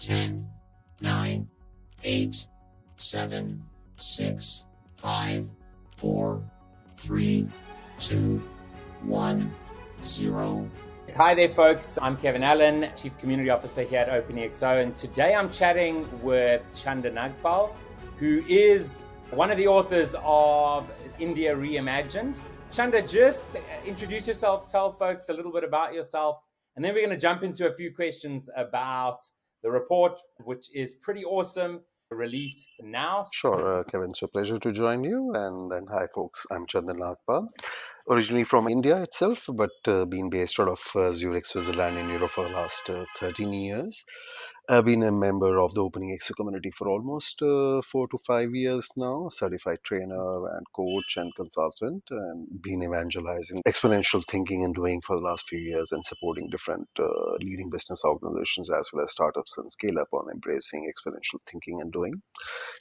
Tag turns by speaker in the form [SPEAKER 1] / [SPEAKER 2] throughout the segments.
[SPEAKER 1] 10, 9, 8, 7, 6, 5, 4, 3, 2, 1, 0.
[SPEAKER 2] Hi there, folks. I'm Kevin Allen, Chief Community Officer here at OpenEXO, and today I'm chatting with Chander Nagpal, who is one of the authors of India Reimagined. Chander, just introduce yourself, tell folks a little bit about yourself, and then we're going to jump into a few questions about the report, which is pretty awesome, released now.
[SPEAKER 3] Sure, Kevin. So pleasure to join you. And then, hi, folks. I'm Chander Nagpal, originally from India itself, but been based out of Zurich, Switzerland, in Europe for the last 13 years. I've been a member of the OpenEXO community for almost 4 to 5 years now, certified trainer and coach and consultant, and been evangelizing exponential thinking and doing for the last few years and supporting different leading business organizations as well as startups and scale up on embracing exponential thinking and doing.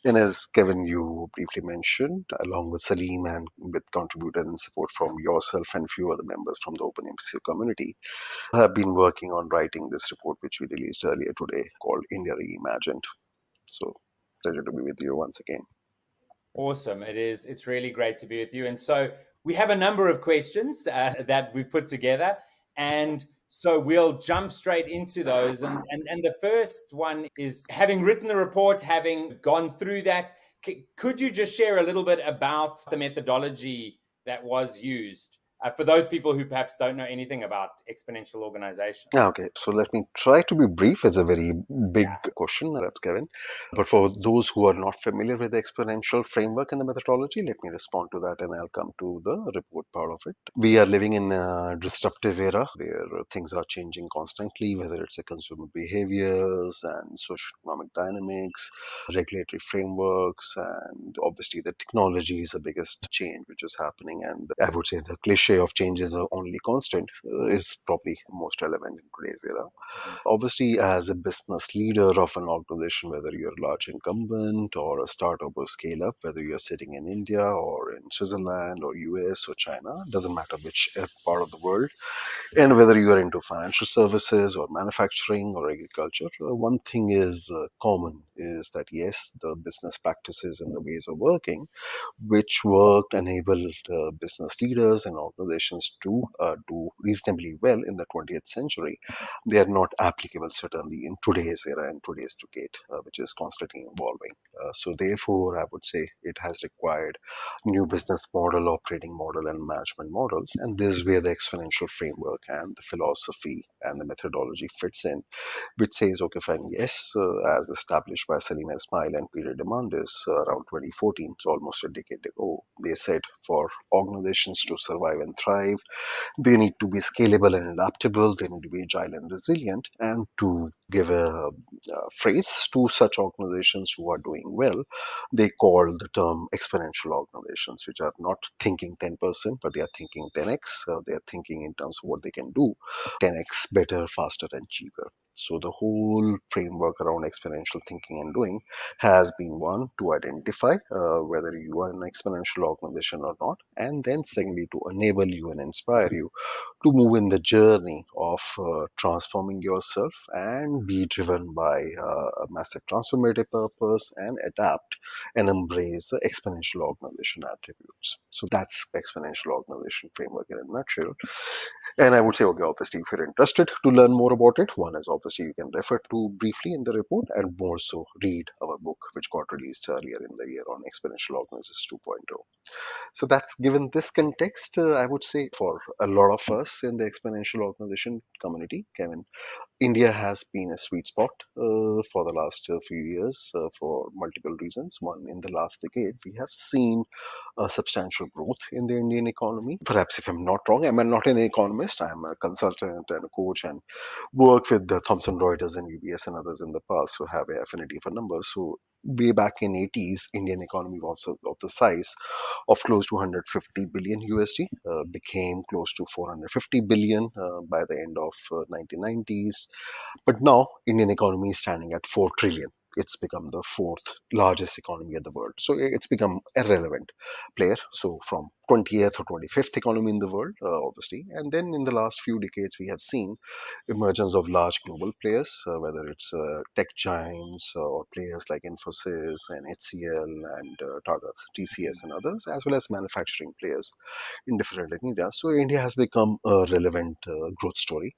[SPEAKER 3] And as Kevin, you briefly mentioned, along with Salim and with contributed and support from yourself and few other members from the OpenMCO community, I have been working on writing this report, which we released earlier today, called India Reimagined. So, pleasure to be with you once again.
[SPEAKER 2] Awesome. It is. It's really great to be with you. And so we have a number of questions that we've put together. And so we'll jump straight into those. And the first one is, having written the report, having gone through that, could you just share a little bit about the methodology that was used for those people who perhaps don't know anything about exponential organization?
[SPEAKER 3] Okay, so let me try to be brief. It's a very big question, perhaps, Kevin. But for those who are not familiar with the exponential framework and the methodology, let me respond to that and I'll come to the report part of it. We are living in a disruptive era where things are changing constantly, whether it's a consumer behaviors and socioeconomic dynamics, regulatory frameworks, and obviously the technology is the biggest change which is happening. And I would say the cliche of change is only constant is probably most relevant in today's era. Obviously, as a business leader of an organization, whether you're a large incumbent or a startup or scale up, whether you're sitting in India or in Switzerland or US or China, doesn't matter which part of the world, and whether you are into financial services or manufacturing or agriculture, one thing is common is that yes, the business practices and the ways of working which worked enabled business leaders and organizations to do reasonably well in the 20th century. They are not applicable certainly in today's era and today's decade, which is constantly evolving. So therefore, I would say it has required new business model, operating model, and management models. And this is where the exponential framework and the philosophy and the methodology fits in, which says, okay, fine, yes, as established by Salim Ismail and Peter Diamandis around 2014, it's almost a decade ago, they said for organizations to survive and thrive, they need to be scalable and adaptable, they need to be agile and resilient, and to give a phrase to such organizations who are doing well, they call the term exponential organizations, which are not thinking 10%, but they are thinking 10x. They are thinking in terms of what they can do 10x better, faster, and cheaper. So the whole framework around exponential thinking and doing has been one to identify whether you are an exponential organization or not, and then secondly to enable you and inspire you to move in the journey of transforming yourself and be driven by a massive transformative purpose and adapt and embrace the exponential organization attributes. So that's the exponential organization framework in a nutshell. And I would say, okay, obviously, if you're interested to learn more about it, one is obviously you can refer to briefly in the report and more so read our book, which got released earlier in the year on Exponential Organizations 2.0. So that's given this context, I would say for a lot of us in the exponential organization community, Kevin, India has been a sweet spot for the last few years for multiple reasons. One, in the last decade, we have seen a substantial growth in the Indian economy. Perhaps if I'm not wrong, I'm not an economist, I'm a consultant and a coach and work with the Thomson Reuters and UBS and others in the past who have an affinity for numbers. So way back in 80s, Indian economy was of the size of close to 150 billion USD, became close to 450 billion by the end of 1990s. But now Indian economy is standing at 4 trillion. It's become the fourth largest economy in the world. So it's become a relevant player. So from 20th or 25th economy in the world, obviously. And then in the last few decades, we have seen emergence of large global players, whether it's tech giants or players like Infosys and HCL and Tata, TCS and others, as well as manufacturing players in different areas. So India has become a relevant growth story,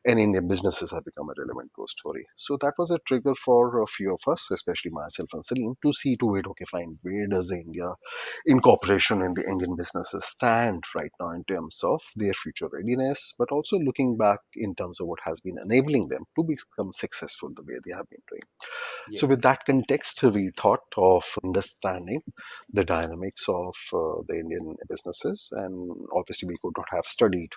[SPEAKER 3] and Indian businesses have become a relevant growth story. So that was a trigger for a few of us, especially myself and Salim, to see to it, okay, fine, where does India incorporation in the Indian businesses stand right now in terms of their future readiness, but also looking back in terms of what has been enabling them to become successful the way they have been doing. So,
[SPEAKER 2] Yes.
[SPEAKER 3] with that context, we thought of understanding the dynamics of the Indian businesses, and obviously, we could not have studied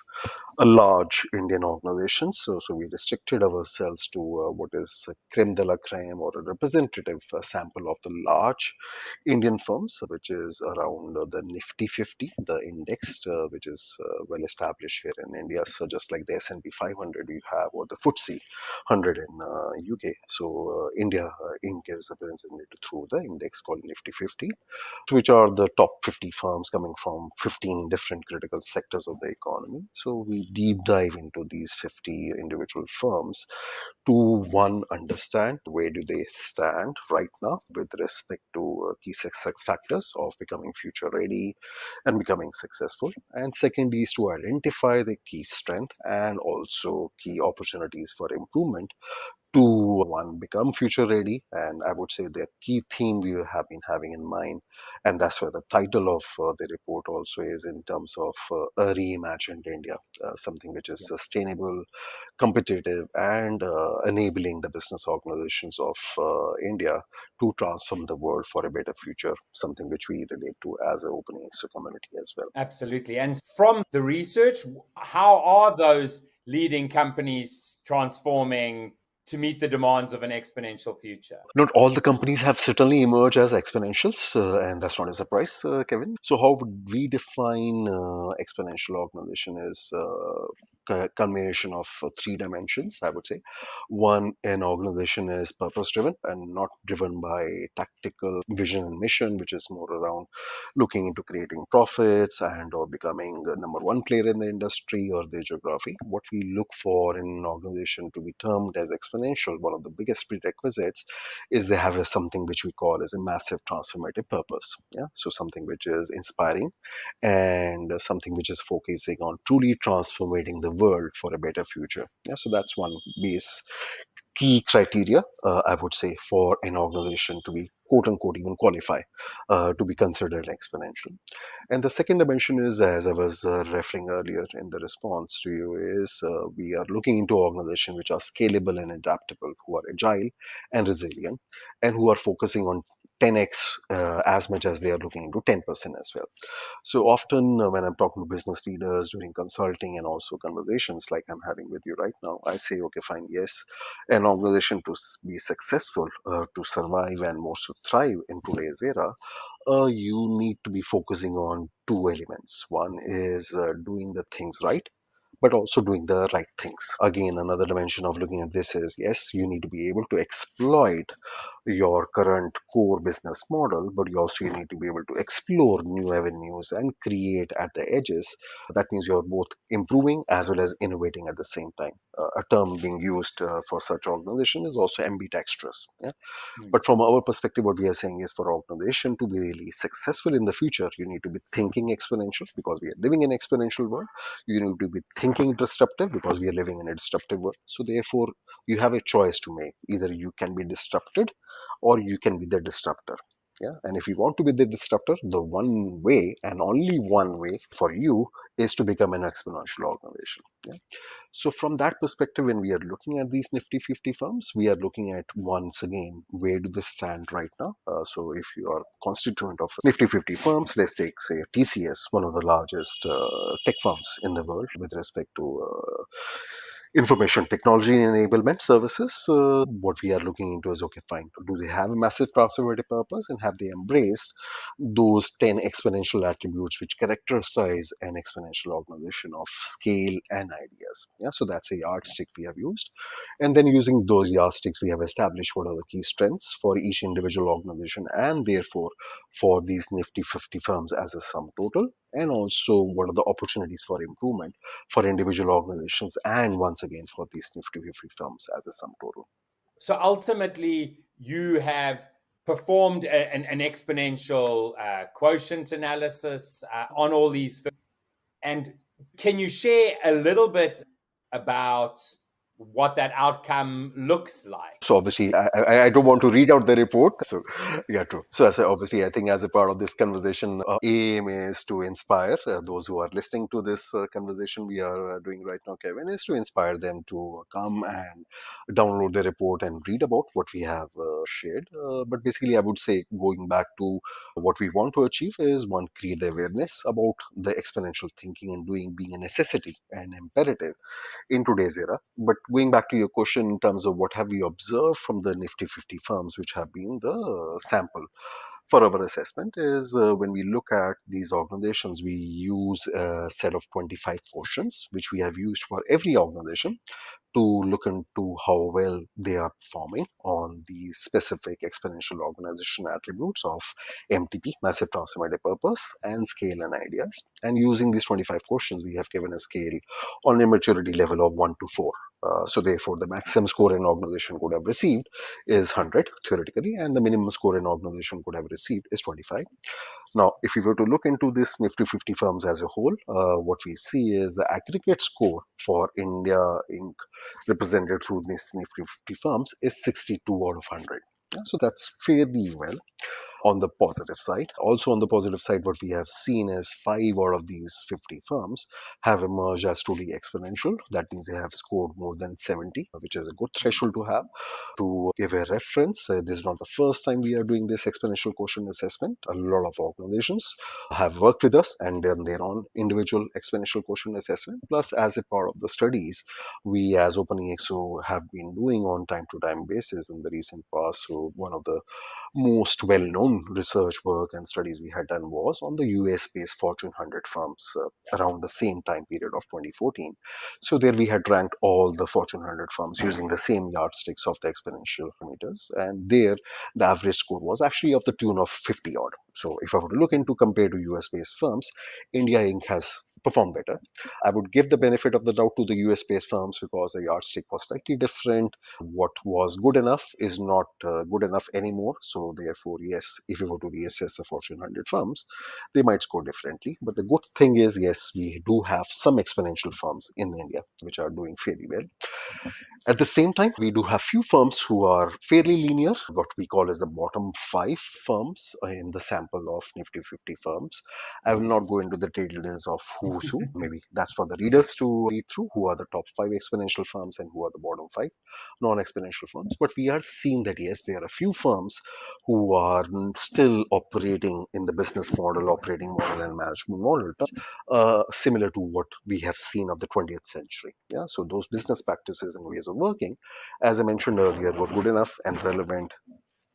[SPEAKER 3] a large Indian organization. So we restricted ourselves to what is a creme de la creme or a representative sample of the large Indian firms, which is around the Nifty 50, the index, which is well established here in India. So just like the S&P 500 you have, or the FTSE 100 in UK. So India Inc. is represented through the index called Nifty 50, which are the top 50 firms coming from 15 different critical sectors of the economy. So we deep dive into these 50 individual firms to one, understand where do they stand right now with respect to key success factors of becoming future ready and becoming successful, and second is to identify the key strength and also key opportunities for improvement to one, become future ready. And I would say the key theme we have been having in mind, and that's where the title of the report also is, in terms of a reimagined India, something which is
[SPEAKER 2] Yeah.
[SPEAKER 3] sustainable, competitive, and enabling the business organizations of India to transform the world for a better future, something which we relate to as an openings to community as well.
[SPEAKER 2] Absolutely. And from the research, how are those leading companies transforming to meet the demands of an exponential future?
[SPEAKER 3] Not all the companies have certainly emerged as exponentials, and that's not a surprise, Kevin. So, how would we define exponential organization? Is combination of three dimensions, I would say. One, an organization is purpose driven and not driven by tactical vision and mission, which is more around looking into creating profits and or becoming the number one player in the industry or the geography. What we look for in an organization to be termed as exponential, one of the biggest prerequisites is they have something which we call as a massive transformative purpose. Yeah, so something which is inspiring and something which is focusing on truly transforming the world for a better future. Yeah, so that's one base key criteria, I would say, for an organization to be quote unquote even qualify to be considered exponential. And the second dimension is, as I was referring earlier in the response to you, is we are looking into organizations which are scalable and adaptable, who are agile and resilient, and who are focusing on 10x as much as they are looking into 10% as well. So often, when I'm talking to business leaders during consulting and also conversations like I'm having with you right now, I say, okay, fine, yes, an organization to be successful, to survive and more to thrive in today's era, you need to be focusing on two elements. One is doing the things right, but also doing the right things. Again, another dimension of looking at this is, yes, you need to be able to exploit your current core business model, but you also need to be able to explore new avenues and create at the edges. That means you're both improving as well as innovating at the same time. A term being used for such organization is also ambidextrous. Yeah?
[SPEAKER 2] Hmm.
[SPEAKER 3] But from our perspective, what we are saying is, for organization to be really successful in the future, you need to be thinking exponential because we are living in an exponential world. You need to be thinking disruptive because we are living in a disruptive world. So therefore, you have a choice to make. Either you can be disrupted or you can be the disruptor. Yeah. And if you want to be the disruptor, the one way and only one way for you is to become an exponential organization. Yeah. So from that perspective, when we are looking at these Nifty 50 firms, we are looking at, once again, where do they stand right now? So if you are constituent of Nifty 50 firms, let's take, say, TCS, one of the largest tech firms in the world with respect to information technology enablement services. What we are looking into is, okay, fine, do they have a massive transformative purpose and have they embraced those 10 exponential attributes which characterize an exponential organization of scale and ideas? Yeah, so that's a yardstick we have used. And then using those yardsticks, we have established what are the key strengths for each individual organization and therefore for these Nifty 50 firms as a sum total. and also what are the opportunities for improvement for individual organizations and once again for these Nifty 50 firms as a sum total.
[SPEAKER 2] So ultimately, you have performed an exponential quotient analysis on all these firms. And can you share a little bit about what that outcome looks like?
[SPEAKER 3] So obviously, I don't want to read out the report. So yeah, true. So as obviously, I think as a part of this conversation, aim is to inspire those who are listening to this conversation we are doing right now, Kevin, is to inspire them to come and download the report and read about what we have shared. But basically, I would say going back to what we want to achieve is one, create the awareness about the exponential thinking and doing being a necessity and imperative in today's era. But going back to your question in terms of what have we observed from the Nifty 50 firms, which have been the sample for our assessment, is when we look at these organizations, we use a set of 25 questions, which we have used for every organization to look into how well they are performing on the specific exponential organization attributes of MTP, massive transformative purpose, and scale and ideas. And using these 25 questions, we have given a scale on a maturity level of 1 to 4. So therefore, the maximum score an organization could have received is 100 theoretically, and the minimum score an organization could have received is 25. Now, if we were to look into this Nifty 50 firms as a whole, what we see is the aggregate score for India Inc. represented through this Nifty 50 firms is 62 out of 100. Yeah, so that's fairly well on the positive side. Also, on the positive side, what we have seen is 5 out of these 50 firms have emerged as truly exponential. That means they have scored more than 70, which is a good threshold to have. To give a reference, this is not the first time we are doing this exponential quotient assessment. A lot of organizations have worked with us and done their own individual exponential quotient assessment. Plus, as a part of the studies, we as Opening EXO have been doing on time to time basis in the recent past. So, one of the most well-known research work and studies we had done was on the US-based Fortune 100 firms around the same time period of 2014. So there we had ranked all the Fortune 100 firms using the same yardsticks of the exponential meters, and there the average score was actually of the tune of 50 odd. So if I were to look into compared to US-based firms, India Inc. has performed better. I would give the benefit of the doubt to the US-based firms because the yardstick was slightly different. What was good enough is not good enough anymore. So therefore, yes, if we were to reassess the Fortune 100 firms, they might score differently. But the good thing is, yes, we do have some exponential firms in India which are doing fairly well. At the same time, we do have few firms who are fairly linear, what we call as the bottom 5 firms in the sample of Nifty 50 firms. I will not go into the details of who's who. Maybe that's for the readers to read through who are the top 5 exponential firms and who are the bottom 5 non-exponential firms. But we are seeing that, yes, there are a few firms who are still operating in the business model, operating model, and management model similar to what we have seen of the 20th century. Yeah, so those business practices and ways of working, as I mentioned earlier, were good enough and relevant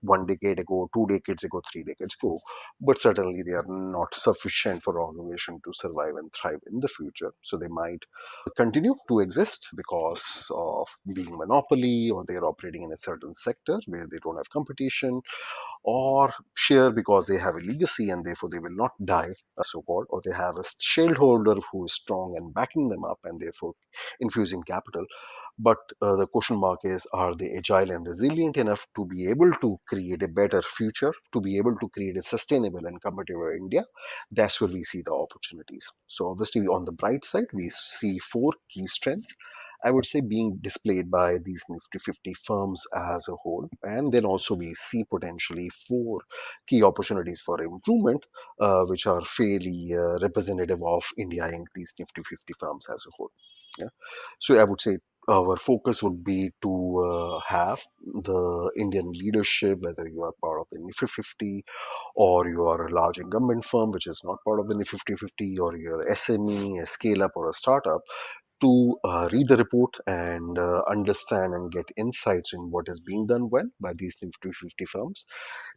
[SPEAKER 3] 1 decade ago, 2 decades ago, 3 decades ago, but certainly they are not sufficient for an organization to survive and thrive in the future. So they might continue to exist because of being monopoly, or they're operating in a certain sector where they don't have competition, or share because they have a legacy and therefore they will not die, so called, or they have a shareholder who is strong and backing them up and therefore infusing capital. But the question mark is, are they agile and resilient enough to be able to create a better future, to be able to create a sustainable and competitive India? That's where we see the opportunities. So obviously on the bright side, we see 4 key strengths, I would say, being displayed by these Nifty 50 firms as a whole. And then also we see potentially 4 key opportunities for improvement, which are fairly representative of India Inc., these Nifty 50 firms as a whole. Yeah. So I would say our focus would be to have the Indian leadership, whether you are part of the Nifty 50 or you are a large incumbent firm which is not part of the Nifty 50, or you're SME, a scale up, or a startup, to read the report and understand and get insights in what is being done well by these Nifty 50 firms.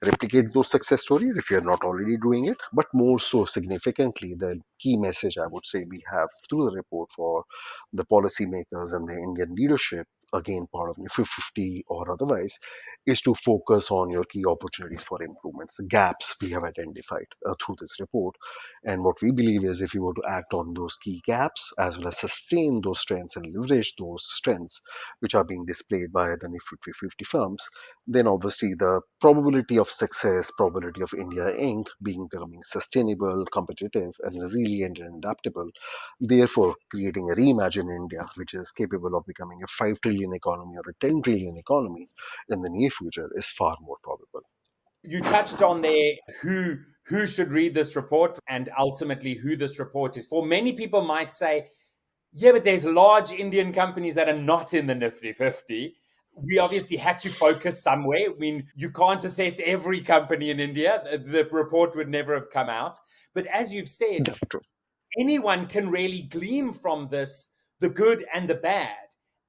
[SPEAKER 3] Replicate those success stories if you're not already doing it, but more so significantly, the key message I would say we have through the report for the policymakers and the Indian leadership again part of Nifty 50 or otherwise, is to focus on your key opportunities for improvements, the gaps we have identified through this report. And what we believe is if you were to act on those key gaps as well as sustain those strengths and leverage those strengths which are being displayed by the Nifty 50 firms, then obviously the probability of success, probability of India Inc. becoming sustainable, competitive, and resilient and adaptable, therefore creating a reimagined India which is capable of becoming a 5 trillion economy or a 10 trillion economy in the near future is far more probable.
[SPEAKER 2] You touched on there who should read this report and ultimately who this report is for. Many people might say, yeah, but there's large Indian companies that are not in the Nifty 50. We obviously had to focus somewhere. I mean, you can't assess every company in India. The report would never have come out. But as you've said,
[SPEAKER 3] That's true.
[SPEAKER 2] anyone can really glean from this the good and the bad,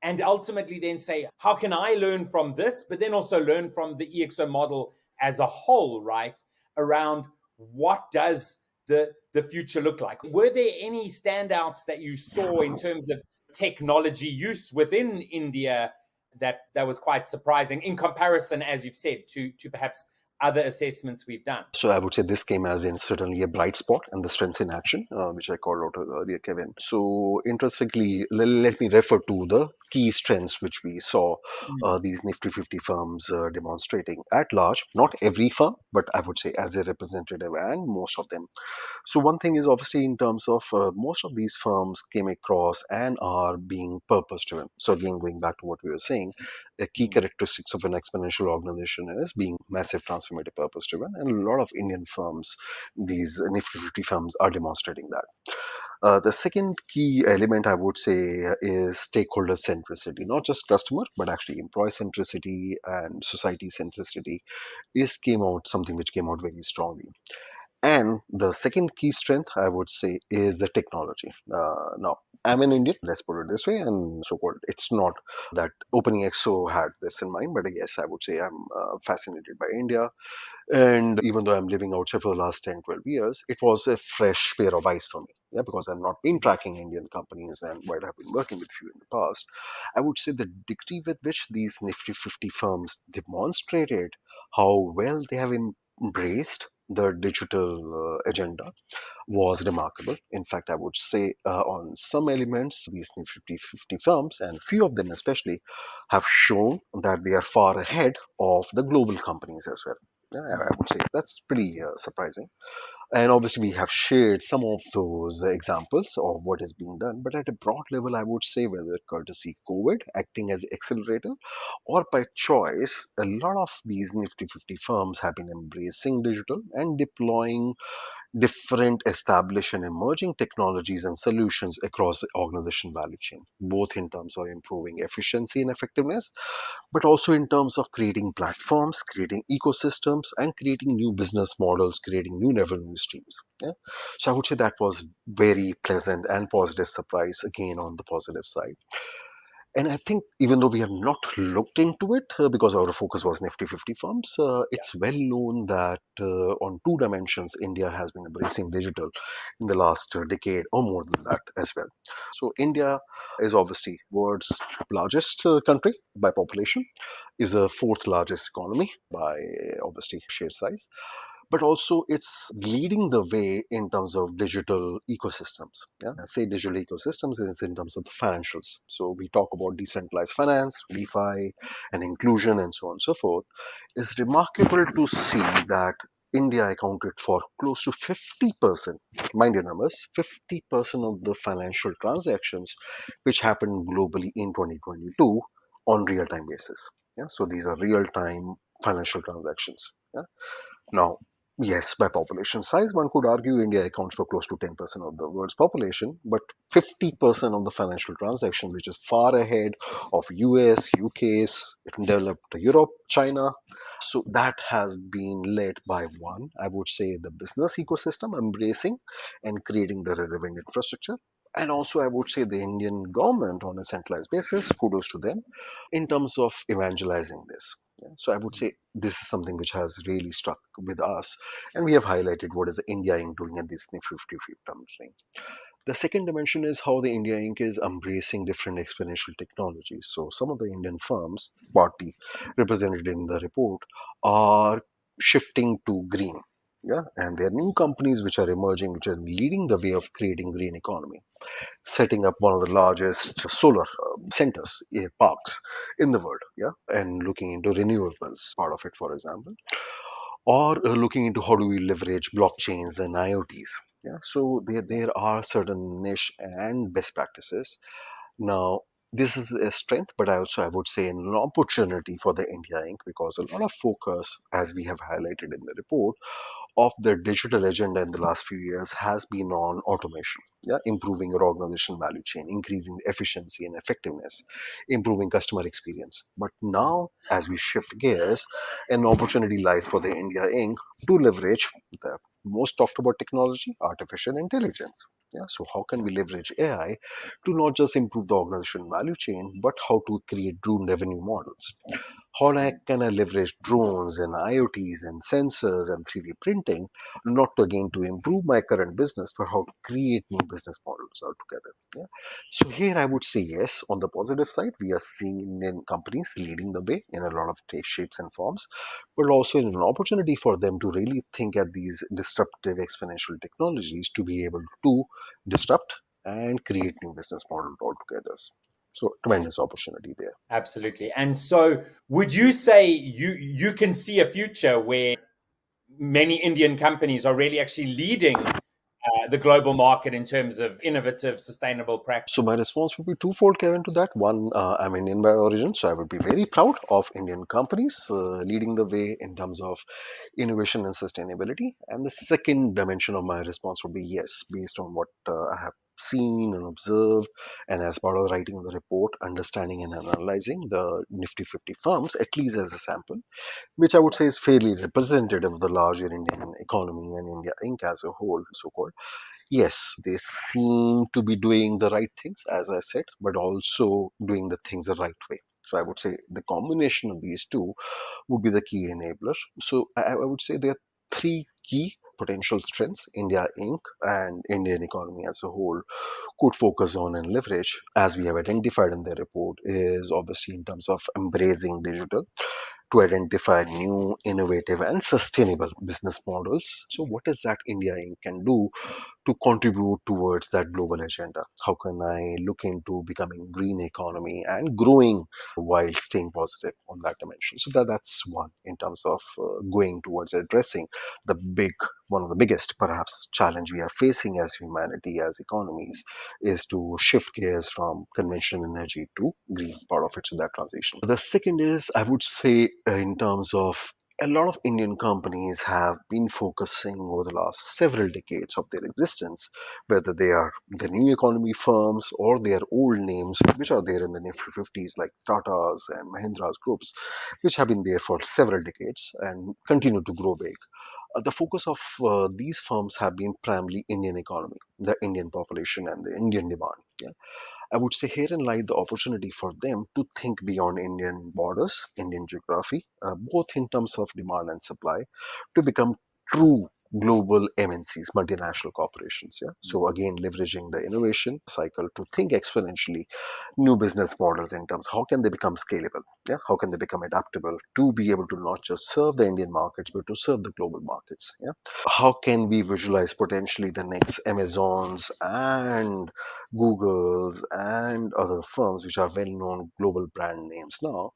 [SPEAKER 2] and ultimately then say, how can I learn from this? But then also learn from the EXO model as a whole, right? Around what does the future look like? Were there any standouts that you saw in terms of technology use within India that was quite surprising in comparison, as you've said, to perhaps other assessments we've done?
[SPEAKER 3] So I would say this came as in certainly a bright spot and the strengths in action, which I called out earlier, Kevin. So interestingly, let me refer to the key strengths which we saw these Nifty 50 firms demonstrating at large. Not every firm, but I would say as a representative and most of them. So one thing is obviously in terms of most of these firms came across and are being purpose driven. So again, going back to what we were saying, a key characteristics of an exponential organization is being massive, transformative, purpose driven, and a lot of Indian firms, these Nifty 50 firms, are demonstrating that. The second key element I would say is stakeholder centricity, not just customer, but actually employee centricity and society centricity is came out something which came out very strongly. And the second key strength, I would say, is the technology. Now, I'm an Indian, let's put it this way, and so called. It's not that Opening EXO had this in mind, but yes, I would say I'm fascinated by India. And even though I'm living outside for the last 10, 12 years, it was a fresh pair of eyes for me. Yeah, because I've not been tracking Indian companies and while I've been working with few in the past, I would say the degree with which these Nifty 50 firms demonstrated how well they have embraced the digital agenda was remarkable. In fact, I would say on some elements, these Nifty 50 firms, and few of them especially, have shown that they are far ahead of the global companies as well. Yeah, I would say that's pretty surprising. And obviously, we have shared some of those examples of what is being done. But at a broad level, I would say whether courtesy COVID acting as accelerator or by choice, a lot of these Nifty 50 firms have been embracing digital and deploying different established and emerging technologies and solutions across the organization value chain, both in terms of improving efficiency and effectiveness, but also in terms of creating platforms, creating ecosystems, and creating new business models, creating new revenue streams. Yeah? So I would say that was very pleasant and positive surprise again on the positive side. And I think even though we have not looked into it because our focus was Nifty 50 firms, it's well known that on two dimensions, India has been embracing digital in the last decade or more than that as well. So India is obviously world's largest country by population, is the fourth largest economy by obviously sheer size, but also it's leading the way in terms of digital ecosystems. Yeah, I say digital ecosystems is in terms of the financials. So we talk about decentralized finance, DeFi, and inclusion, and so on and so forth. It's remarkable to see that India accounted for close to 50%, mind your numbers, 50% of the financial transactions which happened globally in 2022 on real-time basis. Yeah, so these are real-time financial transactions. Yeah? Now, yes, by population size, one could argue India accounts for close to 10% of the world's population, but 50% of the financial transaction, which is far ahead of US, UK's, developed Europe, China. So that has been led by one, I would say, the business ecosystem embracing and creating the relevant infrastructure. And also, I would say the Indian government on a centralized basis, kudos to them, in terms of evangelizing this. Yeah, so I would say this is something which has really struck with us, and we have highlighted what is India doing at this 50 terms. The second dimension is how the India Inc. is embracing different exponential technologies. So some of the Indian firms, partly represented in the report, are shifting to green. Yeah, and there are new companies which are emerging, which are leading the way of creating green economy, setting up one of the largest solar centers, parks in the world. Yeah, and looking into renewables, part of it, for example, or looking into how do we leverage blockchains and IoTs. Yeah, so there are certain niche and best practices. Now, this is a strength, but I would say an opportunity for the India Inc. because a lot of focus, as we have highlighted in the report, of the digital agenda in the last few years has been on automation. Yeah, improving your organization value chain, increasing the efficiency and effectiveness, improving customer experience. But now, as we shift gears, an opportunity lies for the India Inc. to leverage the most talked about technology, artificial intelligence. Yeah, so how can we leverage AI to not just improve the organization value chain, but how to create true revenue models? Can I leverage drones and IoTs and sensors and 3D printing, not again to improve my current business, but how to create new business models altogether? Yeah. So here I would say yes. On the positive side, we are seeing Indian companies leading the way in a lot of shapes and forms, but also in an opportunity for them to really think at these disruptive exponential technologies to be able to disrupt and create new business models altogether. So tremendous opportunity there.
[SPEAKER 2] Absolutely. And so, would you say you can see a future where many Indian companies are really actually leading the global market in terms of innovative, sustainable
[SPEAKER 3] So
[SPEAKER 2] practice?
[SPEAKER 3] my response would be twofold, Kevin, to that. One, I'm Indian by origin, so I would be very proud of Indian companies leading the way in terms of innovation and sustainability. And the second dimension of my response would be yes, based on what I have seen and observed, and as part of the writing of the report, understanding and analyzing the Nifty 50 firms, at least as a sample, which I would say is fairly representative of the larger Indian economy and India Inc. as a whole, so called. Yes, they seem to be doing the right things, as I said, but also doing the things the right way. So I would say the combination of these two would be the key enabler. So I would say there are three key potential strengths India Inc. and Indian economy as a whole could focus on and leverage, as we have identified in the report, is obviously in terms of embracing digital to identify new, innovative, and sustainable business models. So, what is that India Inc. can do to contribute towards that global agenda? How can I look into becoming green economy and growing while staying positive on that dimension? So that's one in terms of going towards addressing the big, one of the biggest perhaps challenge we are facing as humanity, as economies, is to shift gears from conventional energy to green part of it, so that transition. The second is, I would say, in terms of a lot of Indian companies have been focusing over the last several decades of their existence, whether they are the new economy firms or their old names, which are there in the Nifty 50s, like Tata's and Mahindra's groups, which have been there for several decades and continue to grow big. The focus of these firms have been primarily Indian economy, the Indian population, and the Indian demand. Yeah. I would say herein lies the opportunity for them to think beyond Indian borders, Indian geography, both in terms of demand and supply, to become true global MNCs, multinational corporations. Yeah. So again, leveraging the innovation cycle to think exponentially new business models in terms how can they become scalable? Yeah. How can they become adaptable to be able to not just serve the Indian markets, but to serve the global markets? Yeah. How can we visualize potentially the next Amazons and Googles and other firms which are well-known global brand names now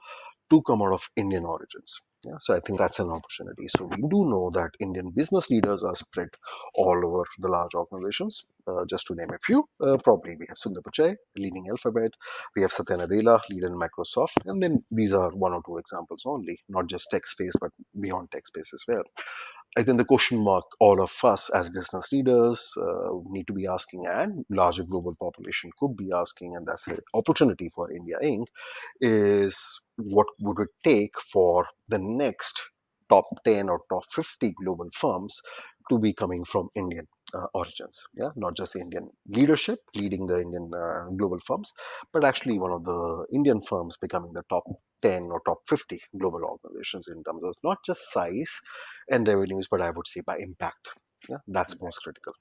[SPEAKER 3] to come out of Indian origins? Yeah, so I think that's an opportunity. So we do know that Indian business leaders are spread all over the large organizations. Just to name a few, probably we have Sundar Pichai leading Alphabet, we have Satya Nadella leading Microsoft, and then these are one or two examples only, not just tech space, but beyond tech space as well. I think the question mark all of us as business leaders need to be asking, and larger global population could be asking, and that's an opportunity for India Inc. is what would it take for the next top 10 or top 50 global firms to be coming from Indian origins? Yeah, not just Indian leadership leading the Indian global firms, but actually one of the Indian firms becoming the top 10 or top 50 global organizations in terms of not just size and revenues, but I would say by impact. Yeah, that's most critical.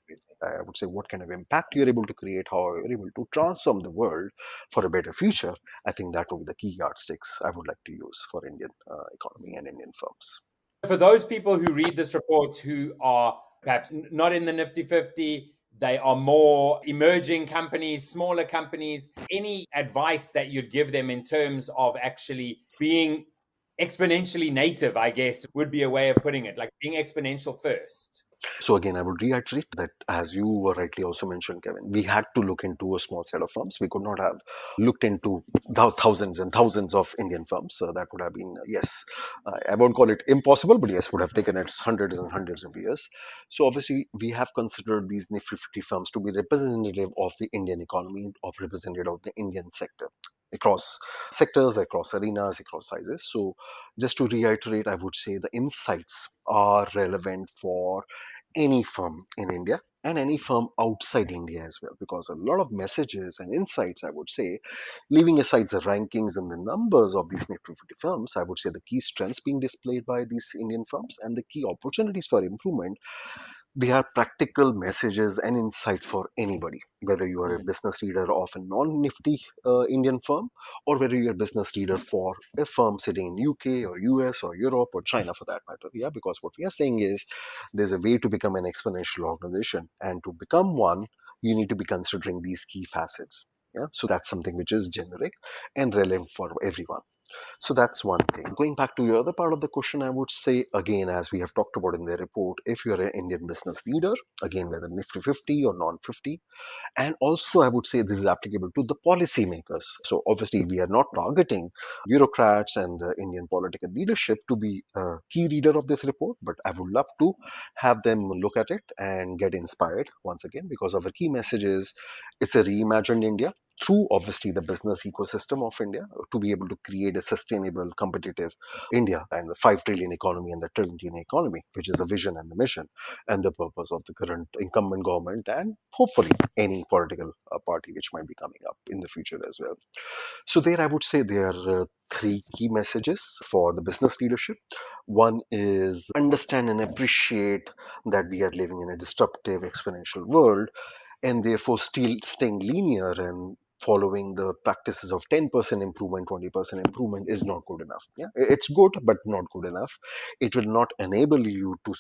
[SPEAKER 3] I would say what kind of impact you're able to create, how you're able to transform the world for a better future. I think that would be the key yardsticks I would like to use for Indian economy and Indian firms.
[SPEAKER 2] For those people who read this report who are perhaps not in the Nifty 50, they are more emerging companies, smaller companies, any advice that you'd give them in terms of actually being exponentially native, I guess, would be a way of putting it, like being exponential first?
[SPEAKER 3] So again, I would reiterate that, as you were rightly also mentioned, Kevin, we had to look into a small set of firms. We could not have looked into thousands and thousands of Indian firms. So that would have been, yes, I won't call it impossible, but yes, would have taken us hundreds and hundreds of years. So obviously, we have considered these Nifty 50 firms to be representative of the Indian economy, of representative of the Indian sector across sectors, across arenas, across sizes. So just to reiterate, I would say the insights are relevant for any firm in India and any firm outside India as well, because a lot of messages and insights, I would say, leaving aside the rankings and the numbers of these Nifty 50 firms, I would say the key strengths being displayed by these Indian firms and the key opportunities for improvement, they are practical messages and insights for anybody, whether you are a business leader of a non-Nifty Indian firm, or whether you're a business leader for a firm sitting in UK or US or Europe or China for that matter. Yeah, because what we are saying is there's a way to become an exponential organization, and to become one, you need to be considering these key facets. Yeah, so that's something which is generic and relevant for everyone. So that's one thing. Going back to your other part of the question, I would say again, as we have talked about in the report, if you're an Indian business leader, again, whether Nifty 50 or non 50, and also, I would say this is applicable to the policymakers. So, obviously, we are not targeting bureaucrats and the Indian political leadership to be a key reader of this report, but I would love to have them look at it and get inspired once again, because our key message is it's a reimagined India through obviously the business ecosystem of India to be able to create a sustainable, competitive India and the 5 trillion economy and the trillion economy, which is a vision and the mission and the purpose of the current incumbent government and hopefully any political party which might be coming up in the future as well. So, there I would say there are three key messages for the business leadership. One is understand and appreciate that we are living in a disruptive exponential world, and therefore still staying linear and following the practices of 10% improvement, 20% improvement is not good enough. Yeah, it's good but not good enough. It will not enable you to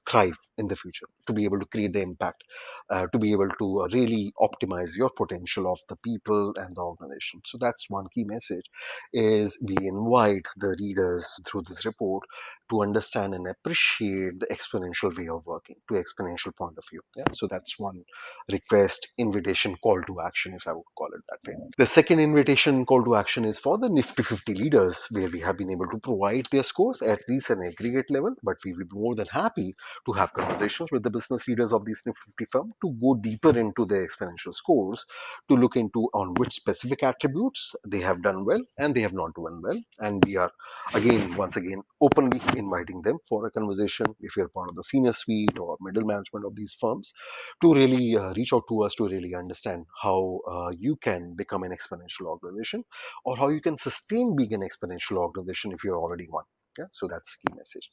[SPEAKER 3] thrive in the future, to be able to create the impact, to be able to really optimize your potential of the people and the organization. So that's one key message, is we invite the readers through this report to understand and appreciate the exponential way of working, to exponential point of view. Yeah, so that's one request, invitation, call to action, if I would call it that way. The second invitation, call to action, is for the Nifty 50 leaders, where we have been able to provide their scores at least an aggregate level, but we will be more than happy to have conversations with the business leaders of these Nifty 50 firms to go deeper into their exponential scores, to look into on which specific attributes they have done well and they have not done well. And we are again, once again, openly inviting them for a conversation if you're part of the senior suite or middle management of these firms, to really reach out to us to really understand how you can become an exponential organization, or how you can sustain being an exponential organization if you're already one. Yeah, so that's the key message.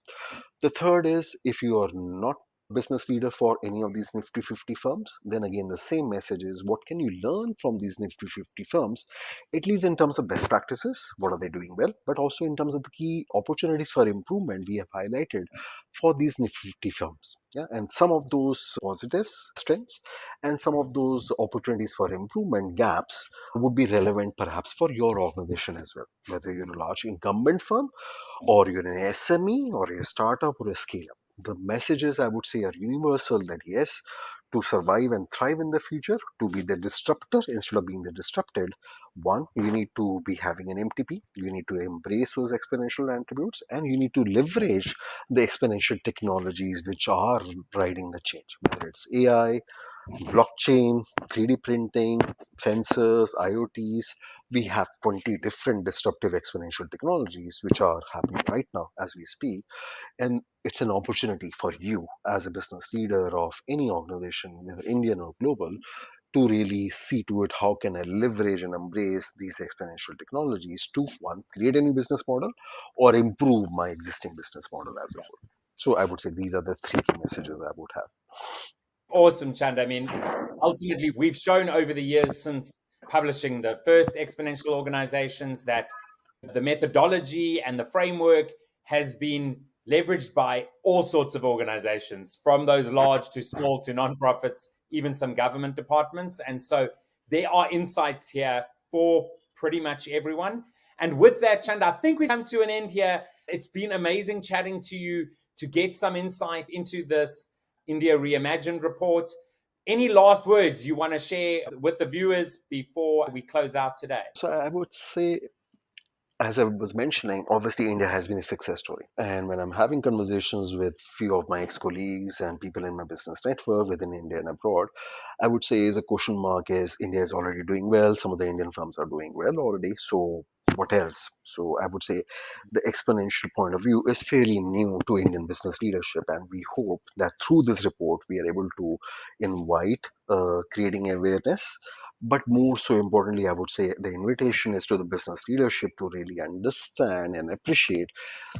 [SPEAKER 3] The third is, if you are not business leader for any of these Nifty 50 firms, then again the same message is, what can you learn from these Nifty 50 firms, at least in terms of best practices, what are they doing well, but also in terms of the key opportunities for improvement we have highlighted for these Nifty 50 firms. Yeah, and some of those positives, strengths, and some of those opportunities for improvement, gaps, would be relevant perhaps for your organization as well, whether you're a large incumbent firm or you're an SME or a startup or a scale up. The messages, I would say, are universal, that yes, to survive and thrive in the future, to be the disruptor instead of being the disrupted, one, you need to be having an MTP, you need to embrace those exponential attributes, and you need to leverage the exponential technologies which are riding the change, whether it's AI, blockchain, 3D printing, sensors, IoTs. We have 20 different disruptive exponential technologies which are happening right now as we speak. And it's an opportunity for you as a business leader of any organization, whether Indian or global, to really see to it how can I leverage and embrace these exponential technologies to, one, create a new business model or improve my existing business model as a whole. So I would say these are the three key messages I would have.
[SPEAKER 2] Awesome, Chand. I mean, ultimately, we've shown over the years since publishing the first Exponential organizations that the methodology and the framework has been leveraged by all sorts of organizations, from those large to small to nonprofits, even some government departments. And so there are insights here for pretty much everyone. And with that, Chand, I think we come to an end here. It's been amazing chatting to you to get some insight into this India Reimagined report. Any last words you want to share with the viewers before we close out today?
[SPEAKER 3] So I would say, as I was mentioning, obviously India has been a success story. And when I'm having conversations with few of my ex-colleagues and people in my business network within India and abroad, I would say is a question mark is India is already doing well. Some of the Indian firms are doing well already. So what else? So I would say the exponential point of view is fairly new to Indian business leadership. And we hope that through this report, we are able to invite creating awareness, but more so importantly, I would say the invitation is to the business leadership to really understand and appreciate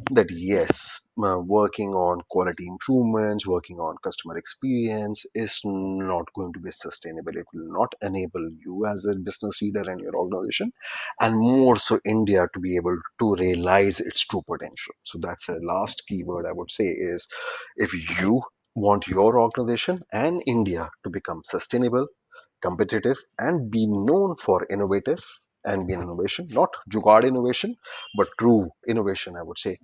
[SPEAKER 3] that yes, working on quality improvements, working on customer experience is not going to be sustainable. It will not enable you as a business leader and your organization, and more so India to be able to realize its true potential. So that's a last keyword I would say is, if you want your organization and India to become sustainable, competitive, and be known for innovative and be an innovation, not jugaad innovation, but true innovation, I would say,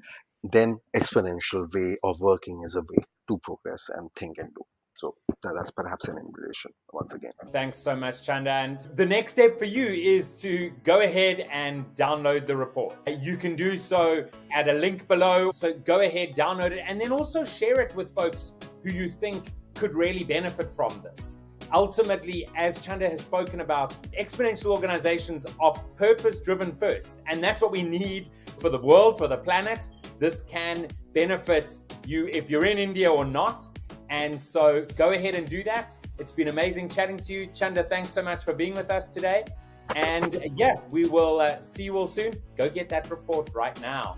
[SPEAKER 3] then exponential way of working is a way to progress and think and do. So that's perhaps an invitation once again.
[SPEAKER 2] Thanks so much, Chanda. And the next step for you is to go ahead and download the report. You can do so at a link below. So go ahead, download it, and then also share it with folks who you think could really benefit from this. Ultimately, as Chanda has spoken about, exponential organizations are purpose-driven first, and that's what we need for the world, for the planet. This can benefit you if you're in India or not. And so go ahead and do that. It's been amazing chatting to you. Chanda, thanks so much for being with us today. And yeah, we will see you all soon. Go get that report right now.